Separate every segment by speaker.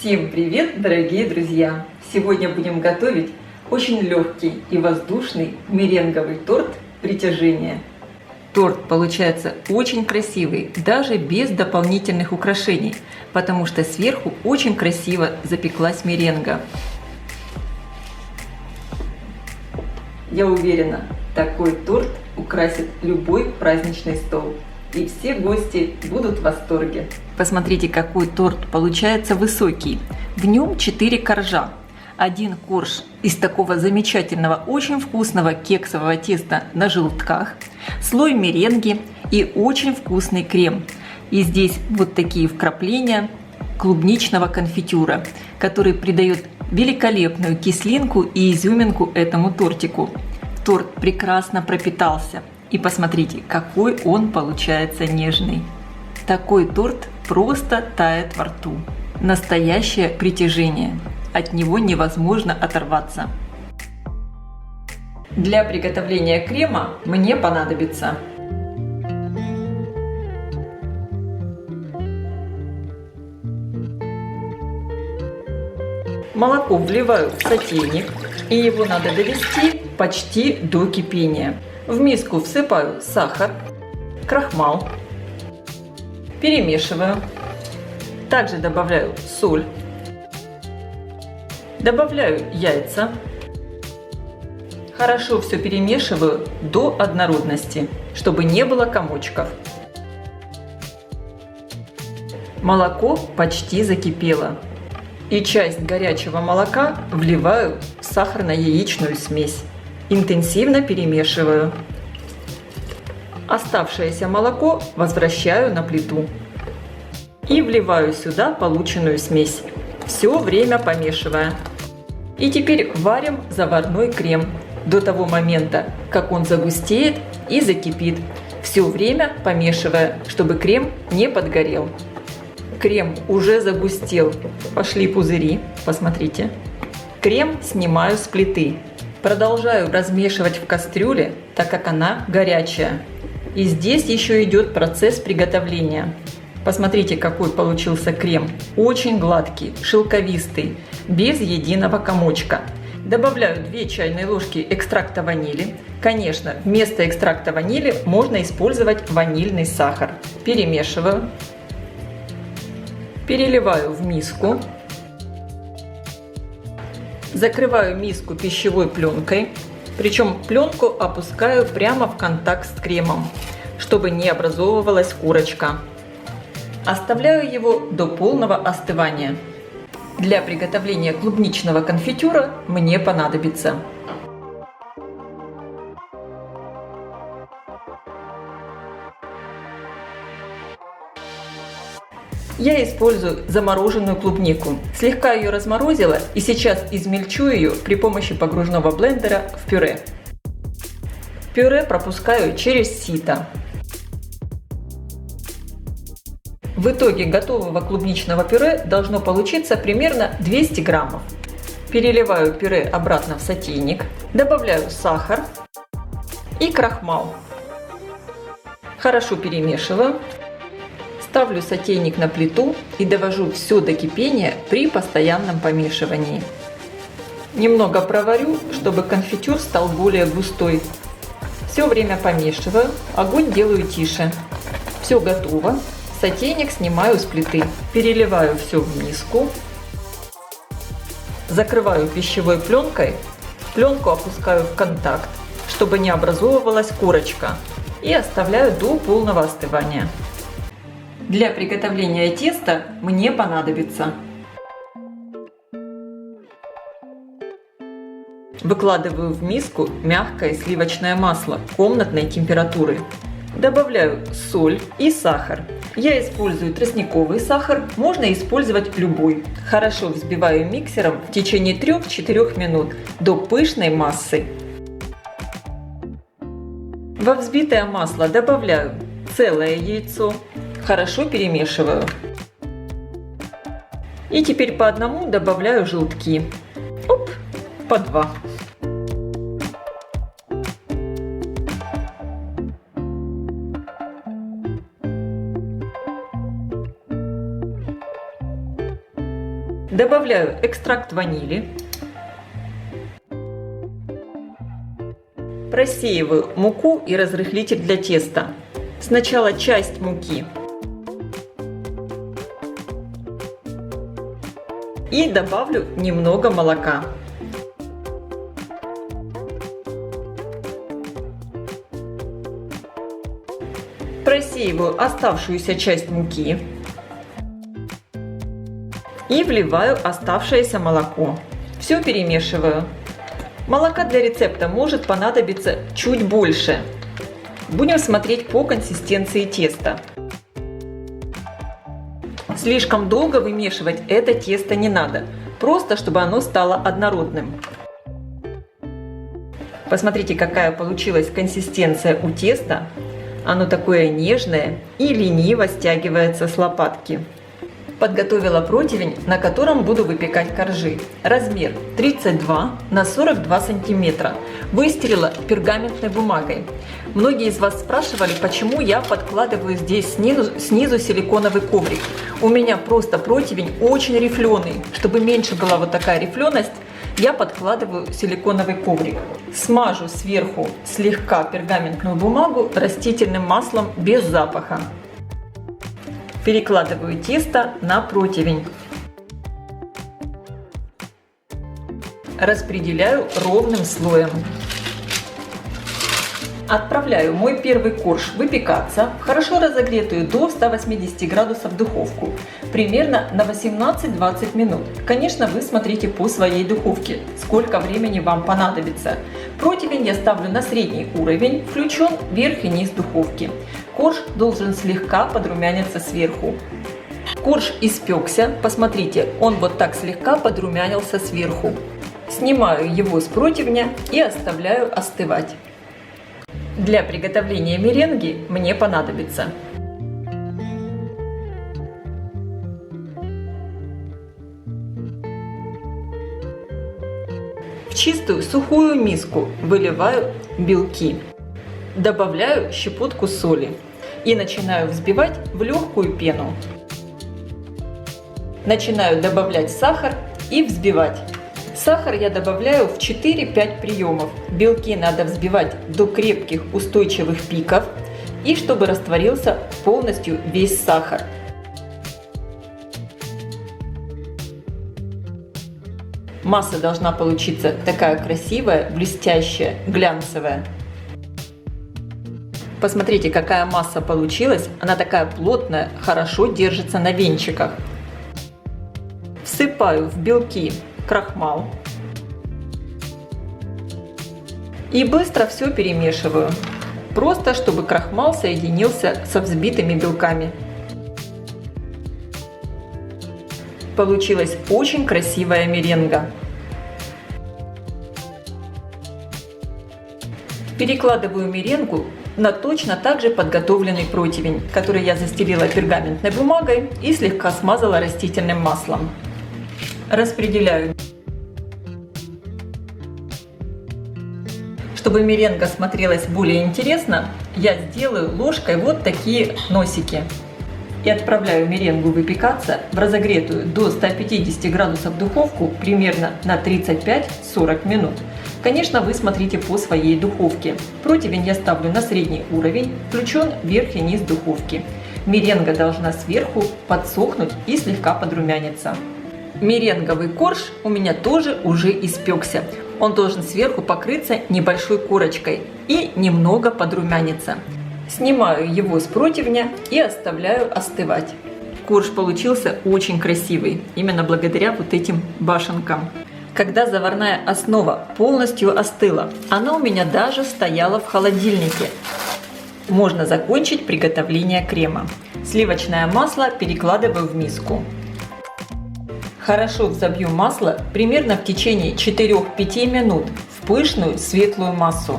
Speaker 1: Всем привет, дорогие друзья! Сегодня будем готовить очень легкий и воздушный меренговый торт «Притяжение». Торт получается очень красивый, даже без дополнительных украшений, потому что сверху очень красиво запеклась меренга. Я уверена, такой торт украсит любой праздничный стол. И все гости будут в восторге. Посмотрите, какой торт получается высокий. В нем 4 коржа. Один корж из такого замечательного, очень вкусного кексового теста на желтках, слой меренги и очень вкусный крем. И здесь вот такие вкрапления клубничного конфитюра, который придает великолепную кислинку и изюминку этому тортику. Торт прекрасно пропитался. И посмотрите, какой он получается нежный. Такой торт просто тает во рту. Настоящее притяжение. От него невозможно оторваться. Для приготовления крема мне понадобится молоко вливаю в сотейник, и его надо довести почти до кипения. В миску всыпаю сахар, крахмал, перемешиваю. Также добавляю соль, добавляю яйца. Хорошо все перемешиваю до однородности, чтобы не было комочков. Молоко почти закипело. И часть горячего молока вливаю в сахарно-яичную смесь. Интенсивно перемешиваю. Оставшееся молоко возвращаю на плиту. И вливаю сюда полученную смесь, все время помешивая. И теперь варим заварной крем до того момента, как он загустеет и закипит, все время помешивая, чтобы крем не подгорел. Крем уже загустел, пошли пузыри, посмотрите. Крем снимаю с плиты. Продолжаю размешивать в кастрюле, так как она горячая. И здесь еще идет процесс приготовления. Посмотрите, какой получился крем. Очень гладкий, шелковистый, без единого комочка. Добавляю 2 чайные ложки экстракта ванили. Конечно, вместо экстракта ванили можно использовать ванильный сахар. Перемешиваю. Переливаю в миску. Закрываю миску пищевой пленкой, причем пленку опускаю прямо в контакт с кремом, чтобы не образовывалась корочка. Оставляю его до полного остывания. Для приготовления клубничного конфитюра мне понадобится я использую замороженную клубнику. Слегка ее разморозила и сейчас измельчу ее при помощи погружного блендера в пюре. Пюре пропускаю через сито. В итоге готового клубничного пюре должно получиться примерно 200 граммов. Переливаю пюре обратно в сотейник, добавляю сахар и крахмал. Хорошо перемешиваю. Ставлю сотейник на плиту и довожу все до кипения при постоянном помешивании. Немного проварю, чтобы конфитюр стал более густой. Все время помешиваю, огонь делаю тише. Все готово. Сотейник снимаю с плиты. Переливаю все в миску. Закрываю пищевой пленкой. Пленку опускаю в контакт, чтобы не образовывалась корочка. И оставляю до полного остывания. Для приготовления теста мне понадобится выкладываю в миску мягкое сливочное масло комнатной температуры. Добавляю соль и сахар. Я использую тростниковый сахар, можно использовать любой. Хорошо взбиваю миксером в течение 3-4 минут до пышной массы. Во взбитое масло добавляю целое яйцо. Хорошо перемешиваю. И теперь по одному добавляю желтки. Оп, по 2. Добавляю экстракт ванили. Просеиваю муку и разрыхлитель для теста. Сначала часть муки. И добавлю немного молока. Просеиваю оставшуюся часть муки. И вливаю оставшееся молоко. Все перемешиваю. Молока для рецепта может понадобиться чуть больше. Будем смотреть по консистенции теста. Слишком долго вымешивать это тесто не надо, просто чтобы оно стало однородным. Посмотрите, какая получилась консистенция у теста. Оно такое нежное и лениво стягивается с лопатки. Подготовила противень, на котором буду выпекать коржи. Размер 32 на 42 сантиметра. Выстелила пергаментной бумагой. Многие из вас спрашивали, почему я подкладываю здесь снизу силиконовый коврик. У меня просто противень очень рифленый. Чтобы меньше была вот такая рифленость, я подкладываю силиконовый коврик. Смажу сверху слегка пергаментную бумагу растительным маслом без запаха. Перекладываю тесто на противень. Распределяю ровным слоем. Отправляю мой первый корж выпекаться в хорошо разогретую до 180 градусов духовку, примерно на 18-20 минут. Конечно, вы смотрите по своей духовке, сколько времени вам понадобится. Противень я ставлю на средний уровень, включен верх и низ духовки. Корж должен слегка подрумяниться сверху. Корж испекся, посмотрите, он вот так слегка подрумянился сверху. Снимаю его с противня и оставляю остывать. Для приготовления меренги мне понадобится в чистую сухую миску выливаю белки, добавляю щепотку соли и начинаю взбивать в легкую пену. Начинаю добавлять сахар и взбивать. Сахар я добавляю в 4-5 приемов. Белки надо взбивать до крепких устойчивых пиков и чтобы растворился полностью весь сахар. Масса должна получиться такая красивая, блестящая, глянцевая. Посмотрите, какая масса получилась. Она такая плотная, хорошо держится на венчиках. Всыпаю в белки крахмал и быстро все перемешиваю, просто чтобы крахмал соединился со взбитыми белками. Получилась очень красивая меренга. Перекладываю меренгу на точно так же подготовленный противень, который я застелила пергаментной бумагой и слегка смазала растительным маслом. Распределяю. Чтобы меренга смотрелась более интересно, я сделаю ложкой вот такие носики. И отправляю меренгу выпекаться в разогретую до 150 градусов духовку примерно на 35-40 минут. Конечно, вы смотрите по своей духовке. Противень я ставлю на средний уровень, включен верх и низ духовки. Меренга должна сверху подсохнуть и слегка подрумяниться. Меренговый корж у меня тоже уже испекся. Он должен сверху покрыться небольшой корочкой и немного подрумяниться. Снимаю его с противня и оставляю остывать. Корж получился очень красивый, именно благодаря вот этим башенкам. Когда заварная основа полностью остыла, она у меня даже стояла в холодильнике. Можно закончить приготовление крема. Сливочное масло перекладываю в миску. Хорошо взобью масло примерно в течение 4-5 минут в пышную светлую массу.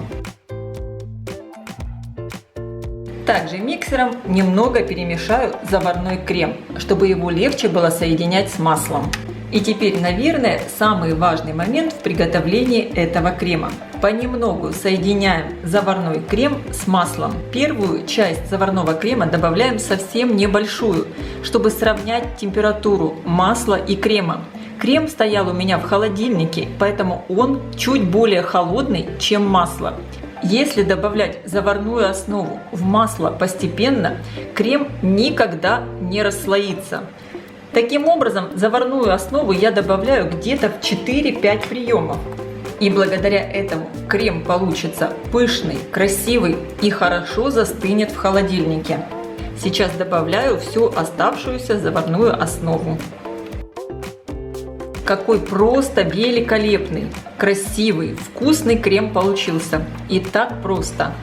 Speaker 1: Также миксером немного перемешаю заварной крем, чтобы его легче было соединять с маслом. И теперь, наверное, самый важный момент в приготовлении этого крема. Понемногу соединяем заварной крем с маслом. Первую часть заварного крема добавляем совсем небольшую, чтобы сравнять температуру масла и крема. Крем стоял у меня в холодильнике, поэтому он чуть более холодный, чем масло. Если добавлять заварную основу в масло постепенно, крем никогда не расслоится. Таким образом, заварную основу я добавляю где-то в 4-5 приемов. И благодаря этому крем получится пышный, красивый и хорошо застынет в холодильнике. Сейчас добавляю всю оставшуюся заварную основу. Какой просто великолепный, красивый, вкусный крем получился. И так просто.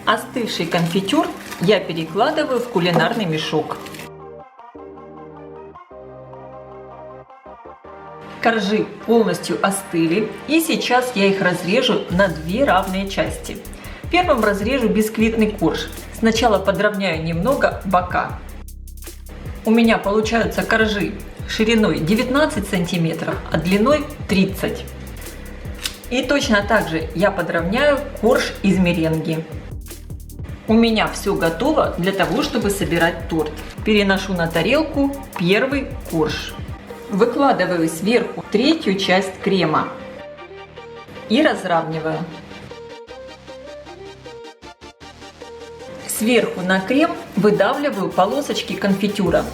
Speaker 1: Остывший конфитюр я перекладываю в кулинарный мешок. Коржи полностью остыли, и сейчас я их разрежу на 2 равные части. Первым разрежу бисквитный корж. Сначала подровняю немного бока. У меня получаются коржи шириной 19 см, а длиной 30 см. И точно так же я подровняю корж из меренги. У меня все готово для того, чтобы собирать торт. Переношу на тарелку первый корж. Выкладываю сверху 3-ю часть крема и разравниваю. Сверху на крем выдавливаю полосочки конфитюра.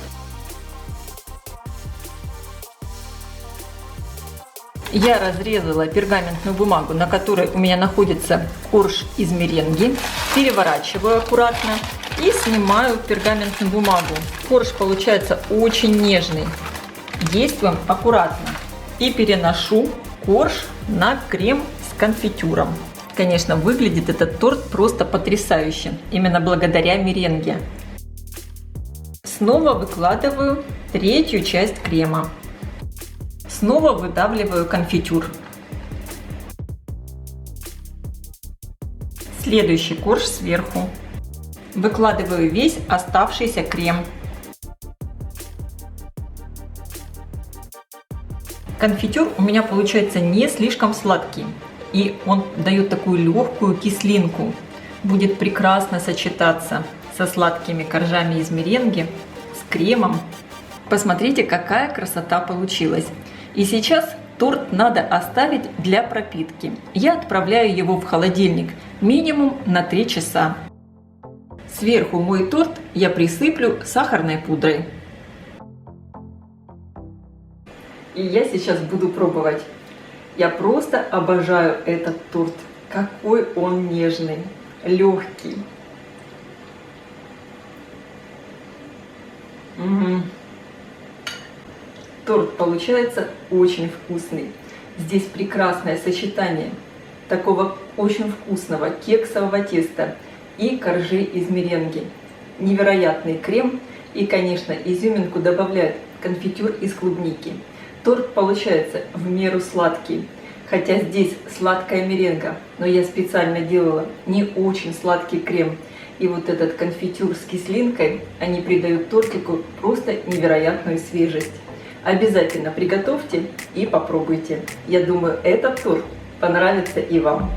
Speaker 1: Я разрезала пергаментную бумагу, на которой у меня находится корж из меренги, переворачиваю аккуратно и снимаю пергаментную бумагу. Корж получается очень нежный. Действуем аккуратно и переношу корж на крем с конфитюром. Конечно, выглядит этот торт просто потрясающе, именно благодаря меренге. Снова выкладываю 3-ю часть крема. Снова выдавливаю конфитюр. Следующий корж сверху. Выкладываю весь оставшийся крем. Конфитюр у меня получается не слишком сладкий, и он дает такую легкую кислинку. Будет прекрасно сочетаться со сладкими коржами из меренги, с кремом. Посмотрите, какая красота получилась. И сейчас торт надо оставить для пропитки. Я отправляю его в холодильник минимум на 3 часа. Сверху мой торт я присыплю сахарной пудрой. И я сейчас буду пробовать. Я просто обожаю этот торт. Какой он нежный, легкий. Торт получается очень вкусный. Здесь прекрасное сочетание такого очень вкусного кексового теста и коржей из меренги. Невероятный крем и, конечно, изюминку добавляет конфитюр из клубники. Торт получается в меру сладкий, хотя здесь сладкая меренга, но я специально делала не очень сладкий крем. И вот этот конфитюр с кислинкой, они придают тортику просто невероятную свежесть. Обязательно приготовьте и попробуйте. Я думаю, этот торт понравится и вам.